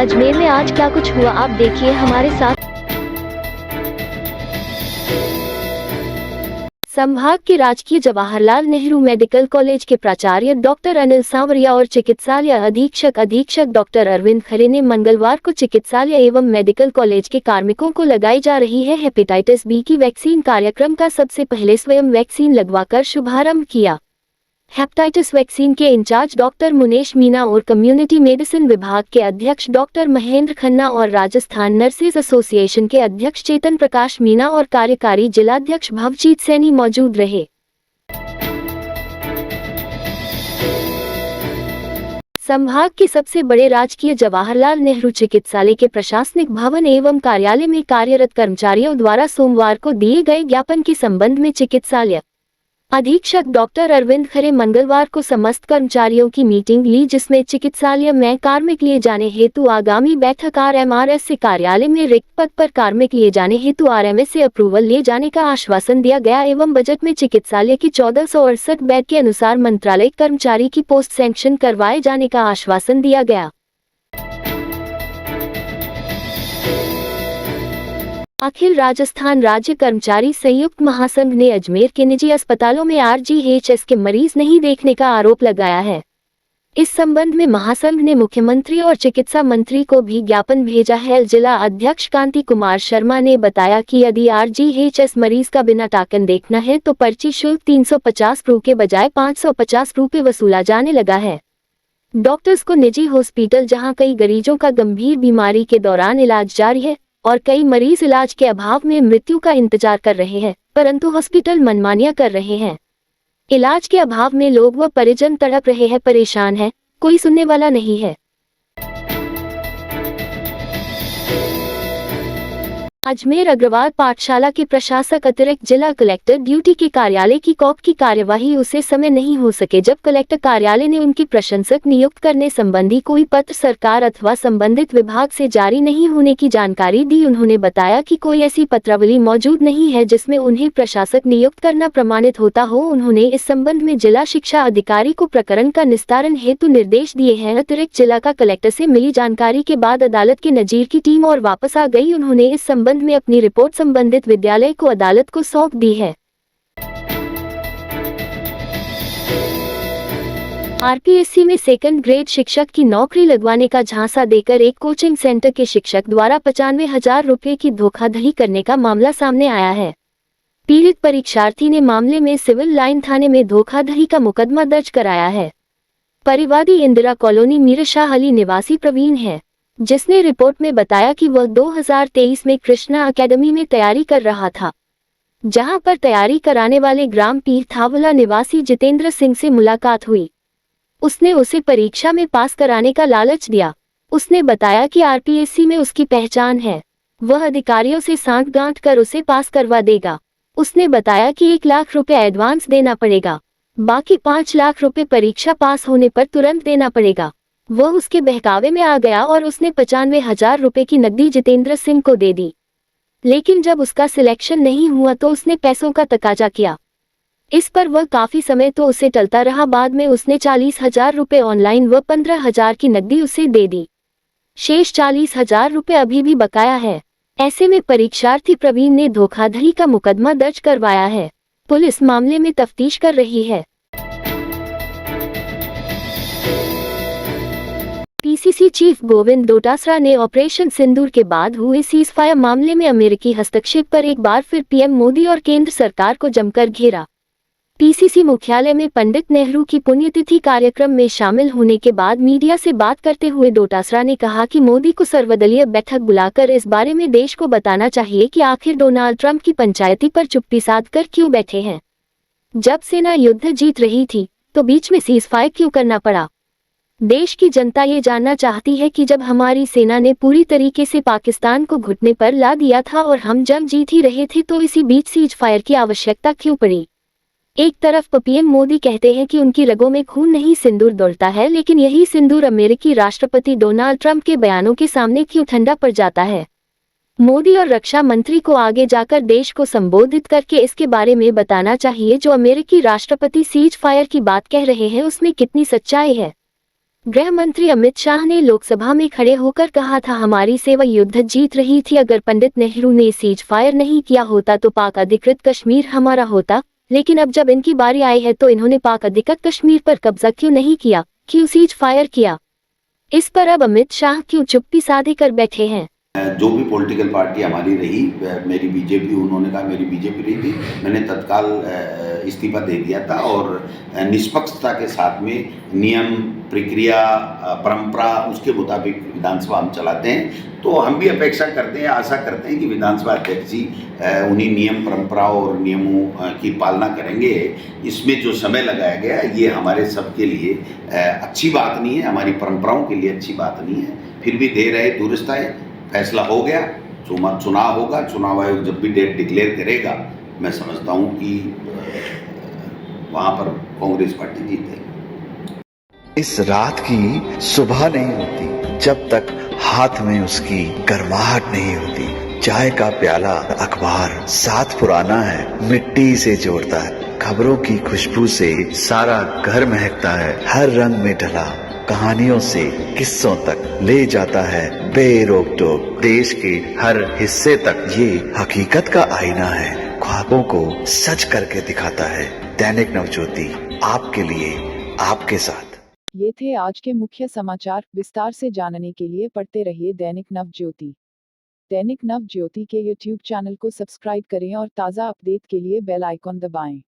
अजमेर में आज क्या कुछ हुआ आप देखिए हमारे साथ। संभाग के राजकीय जवाहरलाल नेहरू मेडिकल कॉलेज के प्राचार्य डॉक्टर अनिल सांवरिया और चिकित्सालय अधीक्षक डॉक्टर अरविंद खरे ने मंगलवार को चिकित्सालय एवं मेडिकल कॉलेज के कार्मिकों को लगाई जा रही है हेपेटाइटिस बी की वैक्सीन कार्यक्रम का सबसे पहले स्वयं वैक्सीन लगवाकर शुभारंभ किया। हेपेटाइटिस वैक्सीन के इंचार्ज डॉक्टर मुनेश मीना और कम्युनिटी मेडिसिन विभाग के अध्यक्ष डॉक्टर महेंद्र खन्ना और राजस्थान नर्सेज एसोसिएशन के अध्यक्ष चेतन प्रकाश मीना और कार्यकारी जिलाध्यक्ष भवजीत सैनी मौजूद रहे। संभाग के सबसे बड़े राजकीय जवाहरलाल नेहरू चिकित्सालय के प्रशासनिक भवन एवं कार्यालय में कार्यरत कर्मचारियों द्वारा सोमवार को दिए गए ज्ञापन के संबंध में चिकित्सालय अधीक्षक डॉक्टर अरविंद खरे मंगलवार को समस्त कर्मचारियों की मीटिंग ली, जिसमें चिकित्सालय में कार्मिक लिए जाने हेतु आगामी बैठक RMRS से कार्यालय में रिक्त पद पर कार्मिक लिए जाने हेतु RMS से अप्रूवल लिए जाने का आश्वासन दिया गया एवं बजट में चिकित्सालय की 1468 बेड के अनुसार मंत्रालय कर्मचारी की पोस्ट सैंक्शन करवाए जाने का आश्वासन दिया गया। अखिल राजस्थान राज्य कर्मचारी संयुक्त महासंघ ने अजमेर के निजी अस्पतालों में RGHS के मरीज नहीं देखने का आरोप लगाया है। इस संबंध में महासंघ ने मुख्यमंत्री और चिकित्सा मंत्री को भी ज्ञापन भेजा है। जिला अध्यक्ष कांति कुमार शर्मा ने बताया कि यदि RGHS मरीज का बिना टोकन देखना है तो पर्ची शुल्क 350 रुपये के बजाय 550 रुपये वसूला जाने लगा है। डॉक्टर्स को निजी हॉस्पिटल जहां कई मरीजों का गंभीर बीमारी के दौरान इलाज जारी है और कई मरीज इलाज के अभाव में मृत्यु का इंतजार कर रहे हैं, परंतु हॉस्पिटल मनमानियां कर रहे हैं। इलाज के अभाव में लोग व परिजन तड़प रहे हैं, परेशान हैं, कोई सुनने वाला नहीं है। अजमेर अग्रवाल पाठशाला के प्रशासक अतिरिक्त जिला कलेक्टर ड्यूटी के कार्यालय की कॉप की कार्यवाही उसे समय नहीं हो सके जब कलेक्टर कार्यालय ने उनकी प्रशंसक नियुक्त करने संबंधी कोई पत्र सरकार अथवा संबंधित विभाग से जारी नहीं होने की जानकारी दी। उन्होंने बताया कि कोई ऐसी पत्रावली मौजूद नहीं है जिसमें उन्हें प्रशासक नियुक्त करना प्रमाणित होता हो। उन्होंने इस संबंध में जिला शिक्षा अधिकारी को प्रकरण का निस्तारण हेतु निर्देश दिए हैं। अतिरिक्त जिला का कलेक्टर से मिली जानकारी के बाद अदालत के नजीर की टीम और वापस आ गई। उन्होंने इस संबंध में अपनी रिपोर्ट संबंधित विद्यालय को अदालत को सौंप दी है। RPSC में सेकंड ग्रेड शिक्षक की नौकरी लगवाने का झांसा देकर एक कोचिंग सेंटर के शिक्षक द्वारा 95,000 रुपये की धोखाधड़ी करने का मामला सामने आया है। पीड़ित परीक्षार्थी ने मामले में सिविल लाइन थाने में धोखाधड़ी का मुकदमा दर्ज कराया है। परिवादी इंदिरा कॉलोनी मीरशाह अली निवासी प्रवीण है, जिसने रिपोर्ट में बताया कि वह 2023 में कृष्णा अकेडमी में तैयारी कर रहा था, जहां पर तैयारी कराने वाले ग्राम पीरथावला निवासी जितेंद्र सिंह से मुलाकात हुई। उसने उसे परीक्षा में पास कराने का लालच दिया। उसने बताया कि RPSC में उसकी पहचान है, वह अधिकारियों से सांठ-गांठ कर उसे पास करवा देगा। उसने बताया कि 1 लाख रुपए एडवांस देना पड़ेगा, बाकी 5 लाख रुपए परीक्षा पास होने पर तुरंत देना पड़ेगा। वह उसके बहकावे में आ गया और उसने 95,000 रुपए की नकदी जितेंद्र सिंह को दे दी, लेकिन जब उसका सिलेक्शन नहीं हुआ तो उसने पैसों का तकाजा किया। इस पर वह काफी समय तो उसे टलता रहा। बाद में उसने 40,000 रुपए ऑनलाइन व 15,000 की नकदी उसे दे दी। शेष 40,000 रुपए अभी भी बकाया है। ऐसे में परीक्षार्थी प्रवीण ने धोखाधड़ी का मुकदमा दर्ज करवाया है। पुलिस मामले में तफ्तीश कर रही है। PCC चीफ गोविंद डोटासरा ने ऑपरेशन सिंदूर के बाद हुए सीजफायर मामले में अमेरिकी हस्तक्षेप पर एक बार फिर PM मोदी और केंद्र सरकार को जमकर घेरा। PCC मुख्यालय में पंडित नेहरू की पुण्यतिथि कार्यक्रम में शामिल होने के बाद मीडिया से बात करते हुए डोटासरा ने कहा कि मोदी को सर्वदलीय बैठक बुलाकर इस बारे में देश को बताना चाहिए कि आखिर डोनाल्ड ट्रंप की पंचायती पर चुप्पी साध कर क्यों बैठे हैं। जब सेना युद्ध जीत रही थी तो बीच में सीजफायर क्यों करना पड़ा। देश की जनता ये जानना चाहती है कि जब हमारी सेना ने पूरी तरीके से पाकिस्तान को घुटने पर ला दिया था और हम जंग जीत ही रहे थे तो इसी बीच सीजफायर की आवश्यकता क्यों पड़ी। एक तरफ PM मोदी कहते हैं कि उनकी रगों में खून नहीं सिंदूर दौड़ता है, लेकिन यही सिंदूर अमेरिकी राष्ट्रपति डोनाल्ड ट्रंप के बयानों के सामने क्यों ठंडा पड़ जाता है। मोदी और रक्षा मंत्री को आगे जाकर देश को संबोधित करके इसके बारे में बताना चाहिए जो अमेरिकी राष्ट्रपति सीजफायर की बात कह रहे हैं उसमें कितनी सच्चाई है। गृह मंत्री अमित शाह ने लोकसभा में खड़े होकर कहा था, हमारी सेवा युद्ध जीत रही थी। अगर पंडित नेहरू ने सीज फायर नहीं किया होता तो पाक अधिकृत कश्मीर हमारा होता। लेकिन अब जब इनकी बारी आई है तो इन्होंने पाक अधिकृत कश्मीर पर कब्जा क्यों नहीं किया, क्यों सीज फायर किया? इस पर अब अमित शाह क्यों चुप्पी साधे कर बैठे हैं? जो भी पॉलिटिकल पार्टी हमारी रही, मेरी बीजेपी, उन्होंने कहा मेरी बीजेपी रही थी, मैंने तत्काल इस्तीफा दे दिया था और निष्पक्षता के साथ में नियम, प्रक्रिया, परंपरा उसके मुताबिक विधानसभा हम चलाते हैं। तो हम भी अपेक्षा करते हैं, आशा करते हैं कि विधानसभा अध्यक्ष जी उन्हीं नियम, परंपरा और नियमों की पालना करेंगे। इसमें जो समय लगाया गया है ये हमारे सबके लिए अच्छी बात नहीं है, हमारी परंपराओं के लिए अच्छी बात नहीं है। फिर भी देर है दुरुस्त है, फैसला हो गया, चुनाव होगा, चुनाव आयोग जब भी डेट डिक्लेयर करेगा, मैं समझता हूँ कि वहाँ पर कांग्रेस पार्टी जीतेगी। इस रात की सुबह नहीं होती जब तक हाथ में उसकी गर्माहट नहीं होती। चाय का प्याला, अखबार साथ पुराना है, मिट्टी से जोड़ता है। खबरों की खुशबू से सारा घर महकता है। हर रंग में ढला कहानियों से किस्सों तक ले जाता है बेरोक टोक। देश के हर हिस्से तक ये हकीकत का आईना है, ख्वाबों को सच करके दिखाता है। दैनिक नवज्योति, आपके लिए, आपके साथ। ये थे आज के मुख्य समाचार। विस्तार से जानने के लिए पढ़ते रहिए दैनिक नवज्योति। दैनिक नवज्योति के YouTube चैनल को सब्सक्राइब करें और ताज़ा अपडेट के लिए बेल आइकॉन दबाएं।